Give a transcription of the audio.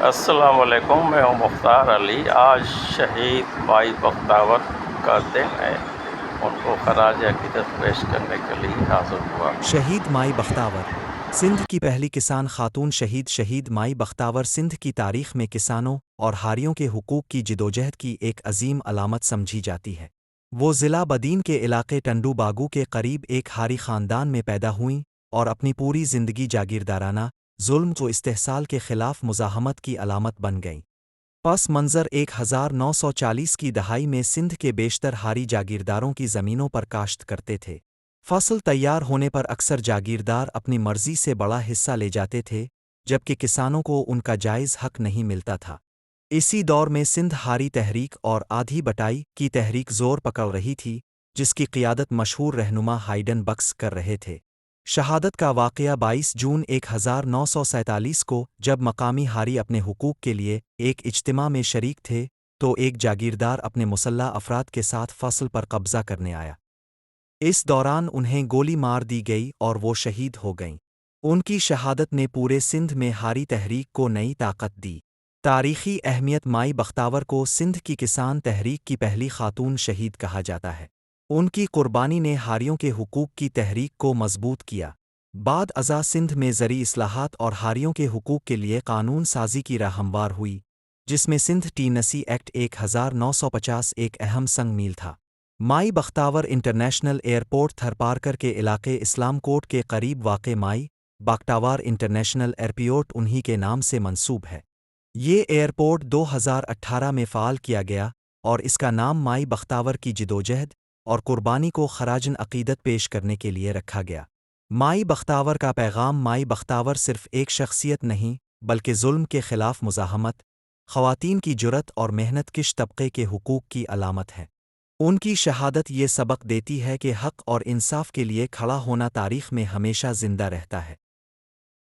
السلام علیکم، میں ہوں مختار علی۔ آج شہید بھائی بختیور کا دن ہے، ان کو خراج عقیدت پیش کرنے کے لیے حاضر ہوا۔ شہید مائی بختاور سندھ کی پہلی کسان خاتون شہید مائی بختاور سندھ کی تاریخ میں کسانوں اور ہاریوں کے حقوق کی جدوجہد کی ایک عظیم علامت سمجھی جاتی ہے۔ وہ ضلع بدین کے علاقے ٹنڈو باگو کے قریب ایک ہاری خاندان میں پیدا ہوئیں اور اپنی پوری زندگی جاگیردارانہ ظلم و استحصال کے خلاف مزاحمت کی علامت بن گئیں۔ پس منظر 1940 کی دہائی میں سندھ کے بیشتر ہاری جاگیرداروں کی زمینوں پر کاشت کرتے تھے۔ فصل تیار ہونے پر اکثر جاگیردار اپنی مرضی سے بڑا حصہ لے جاتے تھے، جبکہ کسانوں کو ان کا جائز حق نہیں ملتا تھا۔ اسی دور میں سندھ ہاری تحریک اور آدھی بٹائی کی تحریک زور پکڑ رہی تھی، جس کی قیادت مشہور رہنما ہائیڈن بکس کر رہے تھے۔ شہادت کا واقعہ 22 جون 1947 کو جب مقامی ہاری اپنے حقوق کے لیے ایک اجتماع میں شریک تھے تو ایک جاگیردار اپنے مسلح افراد کے ساتھ فصل پر قبضہ کرنے آیا۔ اس دوران انہیں گولی مار دی گئی اور وہ شہید ہو گئیں۔ ان کی شہادت نے پورے سندھ میں ہاری تحریک کو نئی طاقت دی۔ تاریخی اہمیت مائی بختاور کو سندھ کی کسان تحریک کی پہلی خاتون شہید کہا جاتا ہے۔ ان کی قربانی نے ہاریوں کے حقوق کی تحریک کو مضبوط کیا۔ بعد ازاں سندھ میں زرعی اصلاحات اور ہاریوں کے حقوق کے لیے قانون سازی کی راہ ہموار ہوئی، جس میں سندھ ٹی نسی ایکٹ 1950 ایک اہم سنگ میل تھا۔ مائی بختاور انٹرنیشنل ایئرپورٹ تھرپارکر کے علاقے اسلام کوٹ کے قریب واقع مائی بختاور انٹرنیشنل ایئرپورٹ انہی کے نام سے منسوب ہے۔ یہ ایئرپورٹ 2018 میں فعال کیا گیا اور اس کا نام مائی بختاور کی جدوجہد اور قربانی کو خراج عقیدت پیش کرنے کے لیے رکھا گیا۔ مائی بختاور کا پیغام مائی بختاور صرف ایک شخصیت نہیں بلکہ ظلم کے خلاف مزاحمت، خواتین کی جرأت اور محنت کش طبقے کے حقوق کی علامت ہے۔ ان کی شہادت یہ سبق دیتی ہے کہ حق اور انصاف کے لیے کھڑا ہونا تاریخ میں ہمیشہ زندہ رہتا ہے۔